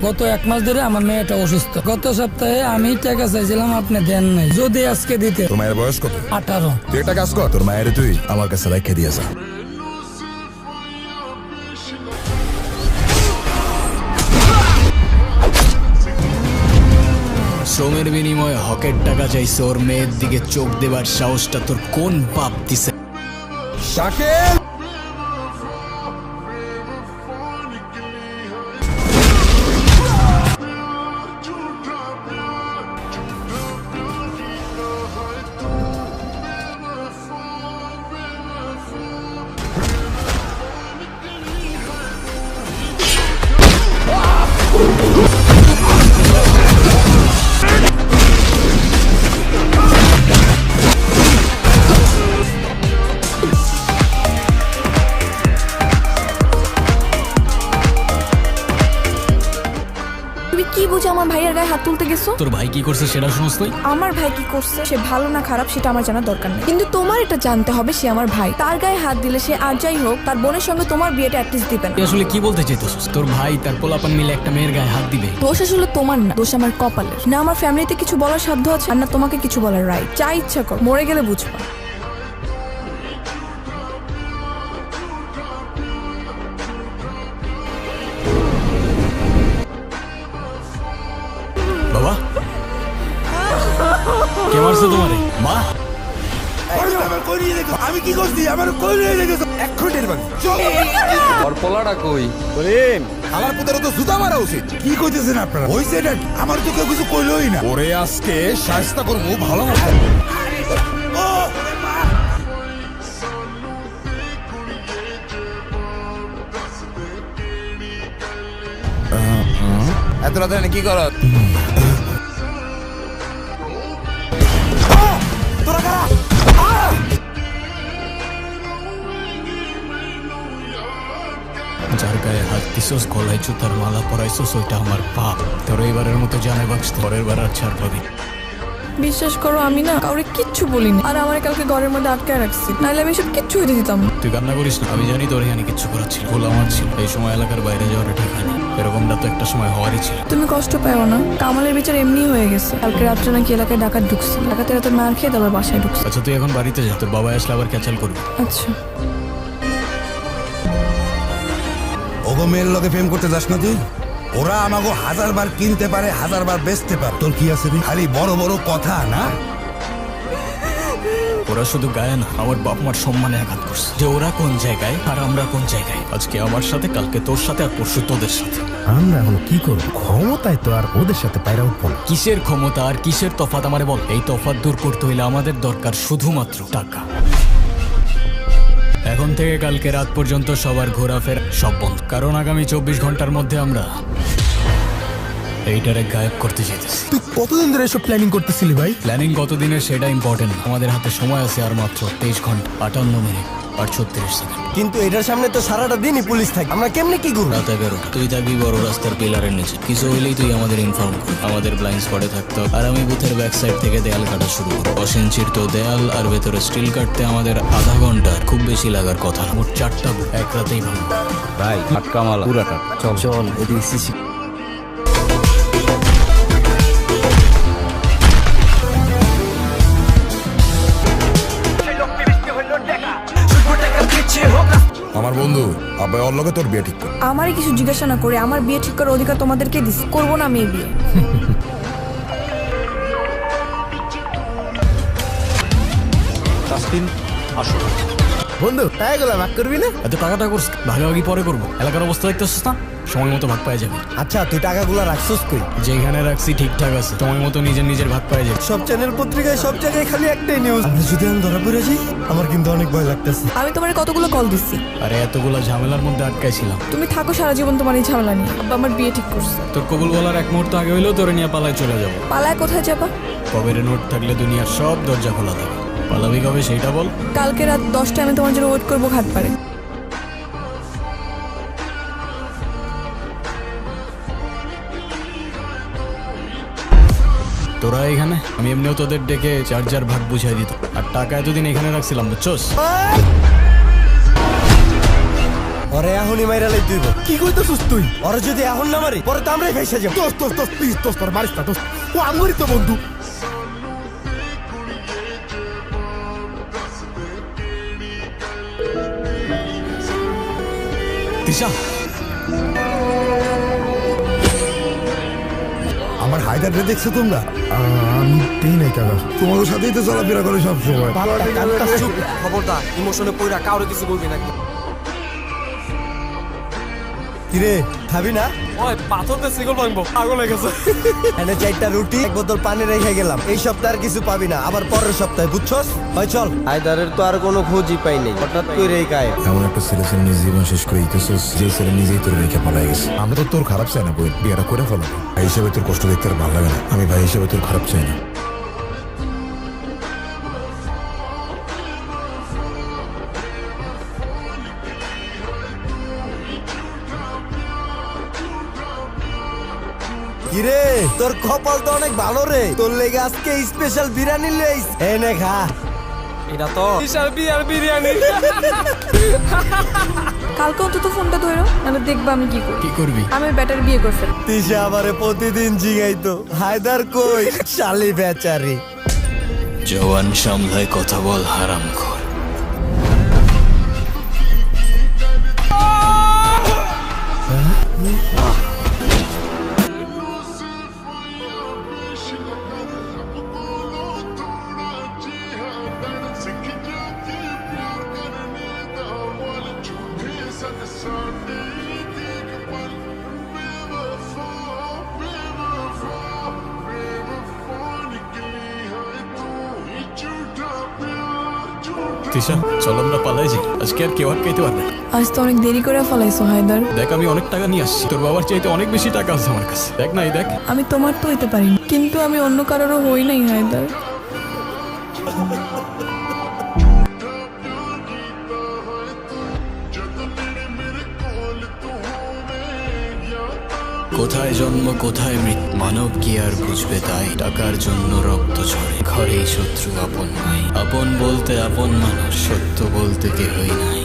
গত 1 মাস ধরে আমার মেয়েটা অসুস্থ। গত সপ্তাহে আমি টাকা চাইছিলাম, আপনি দেন নাই। যদি আজকে দিতে। তোর মায়ের বয়স কত? 18। তুই একটা কাজ কর, তোর মায়ের তুই আমার কাছে রেখে দিয়ে যা। শ্রমের বিনিময়ে হকের টাকা চাইছে, ওর মেয়ের দিকে চোখ দেবার সাহসটা তোর কোন বাপ দিছে? শাকিল! তুমি কি বুঝে আমার ভাইয়ের গায়ে হাত তুলতে গেছো? তোর ভাই কি করছে সেটা শুনছ তুই? আমার ভাই কি করছে, সে ভালো না খারাপ সেটা আমার জানার দরকার নেই, কিন্তু তোমার এটা জানতে হবে সে আমার ভাই। তার গায়ে হাত দিলে সে আর যাই হোক তার বোনের সঙ্গে তোমার বিয়েটা অ্যাটলিস্ট দিবে না। তুই আসলে কি বলতে চাইতেছিস? তোর ভাই তার পোলাপান মিলে একটা মেয়ের গায়ে হাত দিবে? দোষ আসলে তোমার না, দোষ আমার কপালের। না আমার ফ্যামিলিতে কিছু বলার সাধ্য আছে, আর না তোমাকে কিছু বলার রাইট। যা ইচ্ছা কর, মরে গেলে বুঝবা। বাবা, কে মারছে তোমারে? মা? আমি কি করছি? আমার কই নিয়ে রেখেছো? এখন টের পাবি। ওর পোলাটা কই? আমার পুতের তো জুতা মারা উচিত। কি কইতেছেন আপনারা? হইছে এটা কি? আমার তো কেউ কিছু কইলোই না। ওরে আজকে শায়েস্তা করবো ভালো মতো। এত রাতে কি কর? যার গায়ে হাত দিছস, গলায় জুতার মালা পরাইছস, ওইটা আমার পাপ। তোর এবারের মতো জানে বাক্স, পরের বার আর ছাড় পাবি। বিশ্বাস করো আমি না কাউরে কিচ্ছু বলিনি, আর আমার কালকে ঘরের মধ্যে আটকায় রাখছি, নাহলে আমি সব কিচ্ছু হইতে দিতাম না। তুই কান্না করিস না, আমি জানি তোর এখানে কিচ্ছু করার ছিল, ভুল আমার ছিল। এই সময় এলাকার বাইরে যাওয়ার ঠিক হয়নি, এরকমটা তো একটা সময় হওয়ারই ছিল। তুমি কষ্ট পাও না, কামালের বিচার এমনি হয়ে গেছে। কালকে রাত্রে নাকি এলাকায় ডাকাত ঢুকছে, ডাকাতে রাতে মার খেয়ে তারপর বাসায় ঢুকছে। আচ্ছা তুই এখন বাড়িতে যা, তোর বাবা আসলে আবার ক্যাচাল করবি। আচ্ছা ওগো মেয়ের লগে প্রেম করতে যাস না তুই? ওরা আমাকে 1000 বার কিনতে পারে, 1000 বার বেচতে পারে। তোর কি আছে রে? খালি বড় বড় কথা না। ওরা শুধু গায়ে না, আমার বাপ মার সম্মানে আঘাত করছে। যে ওরা কোন জায়গায় আর আমরা কোন জায়গায়। আজকে আমার সাথে, কালকে তোর সাথে, আর পরশু তোদের সাথে। আমরা এখন কি করবো? ক্ষমতায় তো আর ওদের সাথে পায়রা উঠবো না। কিসের ক্ষমতা আর কিসের তফাৎ আমারে বল। এই তফাৎ দূর করতে হইলে আমাদের দরকার শুধুমাত্র টাকা। এখন থেকে কালকে রাত পর্যন্ত সবার ঘোরাফেরা সব বন্ধ, কারণ আগামী 24 ঘন্টার মধ্যে আমরা এইটারে গায়েব করতে যেতেছি। তুই কতদিন ধরে এসব প্ল্যানিং করতেছিলি ভাই? প্ল্যানিং কতদিনের সেটা ইম্পর্টেন্ট। আমাদের হাতে সময় আছে আর মাত্র 23 ঘন্টা 58 মিনিট আর 36 সেকেন্ড। কিন্তু এটার সামনে তো সারাটা দিনই পুলিশ থাকে, আমরা কেমনে কি করবো? রাত 11 তুই থাকবি বড় রাস্তার পিলারের নিচে। কিছু হইলেই তুই আমাদের ইনফর্ম কর। আমাদের ব্লাইন্ড স্পটে থাকতে হবে। আর আমি বুথের ব্যাক সাইড থেকে দেয়াল কাটা শুরু করব। 10 ইঞ্চির তো দেয়াল, আর ভেতরে স্টিল কাটতে আমাদের আধা ঘন্টা, খুব বেশি লাগার কথা না। মোট 4টা বুথ এক রাতেই ভাঙবো। ভাই আটকা মালা পুরাটা। চল চল এদিকে সিসি। আমার বন্ধু আব্বাই ওর লগে তোর বিয়ে ঠিক কর। আমারই কিছু জিজ্ঞাসা না করে আমার বিয়ে ঠিক করার অধিকার তোমাদেরকে দিছি। করবো না আমি এই বিয়ে। তাসলিম আসো। বন্ধু টাকাগুলো ভাগ করবি না? এত টাকাটা করছ, ভাগাভাগি পরে করবো। এলাকার অবস্থা দেখতেছিস না, সময় মতো ভাগ পাওয়া যাবে। আচ্ছা তুই টাকাগুলো রাখছিস কই? যেখানে রাখছি ঠিকঠাক আছে, সময় মতো নিজের নিজের ভাগ পাওয়া যাবে। সব চ্যানেল পত্রিকায় সব জায়গায় খালি একটাই নিউজ। আমরা যদি আমি ধরা পড়ে যাই, আমার কিন্তু অনেক ভয় লাগতেছে। আমি তোমার কতগুলো কল দিচ্ছি, আরে এতগুলা ঝামেলার মধ্যে আটকাইছিলাম। তুমি থাকো সারা জীবন তোমার এই ঝামেলা নিয়ে। আব্বা আমার বিয়ে ঠিক করছে। তোর কবুল বলার 1 মুহূর্ত আগে হইলেও তোরে নিয়ে পালায় চলে যাবো। পালায় কোথায় যাবা? কবের নোট থাকলে দুনিয়ার সব দরজা খোলা থাকে। পালাবি কবে সেইটা বল। কালকে রাত 10টায় আমি তোমার জন্য ওয়েট করবো ঘাটপাড়ে। তোরা এখানে, আমি এমনিও তোদের ডেকে 4 ভাগ বুঝাই দিত। আর টাকা এতদিন এখানে রাখছিলাম, বুঝছস? ওরে এখনই মাইরা লাই তুই কি কইতেছিস তুই ওরে যদি এখন না মারি পরে তো আমরাই ফেসে যাব দোস্ত দোস্ত দোস্ত প্লিজ দোস্ত তোর মারিস না দোস্ত ও আমগরি তো বন্ধু তিশা আমার হায়দারকে দেখছো তোমরা? আমি দেই নাই কাকা তোমাদের সাথেই তো চলাফেরা করে সব সময়। খবরদার ইমোশনে পইরা কাউরে কিছু বলবি না। কিরে খাবি না ওই পাথর দিয়ে সিগল ভাঙবো পাগল হয়ে গেছে। এনে 4টা রুটি এক বোতল পানি রেখে গেলাম এই সপ্তাহে আর কিছু পাবি না আবার পরের সপ্তাহে বুঝছস হয় চল হায়দারের তো আর কোনো খোঁজই পাই নাই হঠাৎ করে এই গায়ে এমন একটা ছেলে ছেলে নিজের জীবন শেষ করে দিতেছিস যে ছেলে নিজেই তোর রেখে পালাই গেছে। আমরা তো তোর খারাপ চাই না বই বিয়েটা করে ফেলো ভাই হিসেবে তোর কষ্ট দেখতে আর ভালো লাগে না। আমি ভাই হিসেবে তোর খারাপ চাই না। কিরে তোর কপাল তো অনেক ভালো রে তোর লেগে আজকে স্পেশাল বিরিয়ানি লইস এনে খা এটা তো বিশাল বিয়ার বিরিয়ানি। কালকে অন্তত ফোনটা ধরো নাহলে দেখবা আমি কি করি। কি করবি? আমি ব্যাটার বিয়ে করে ফেল। তিশা আমারে প্রতিদিন জিগাইতো হায়দার কই শালি বেচারি জওয়ান সামলায় কথা বল হারাম খোর। তিশা চল আমরা পালাই যাই, আজকে আর কেউ আটকাইতে পারবে না। আজ তো অনেক দেরি করে ফেলাইছো হায়দার। দেখ আমি অনেক টাকা নিয়ে আসছি, তোর বাবার চাইতে অনেক বেশি টাকা আছে আমার কাছে। দেখ না এই দেখ। আমি তোমার তো হইতে পারি কিন্তু আমি অন্য কারোরও হই নাই হায়দার। কোথায় জন্ম কোথায় মৃত্যু, মানব কি আর বুঝবে তাই? টাকার জন্য রক্ত ঝরে, ঘরেই শত্রু আপন ভাই। আপন বলতে আপন মানুষ, সত্য বলতে কেহই নাই।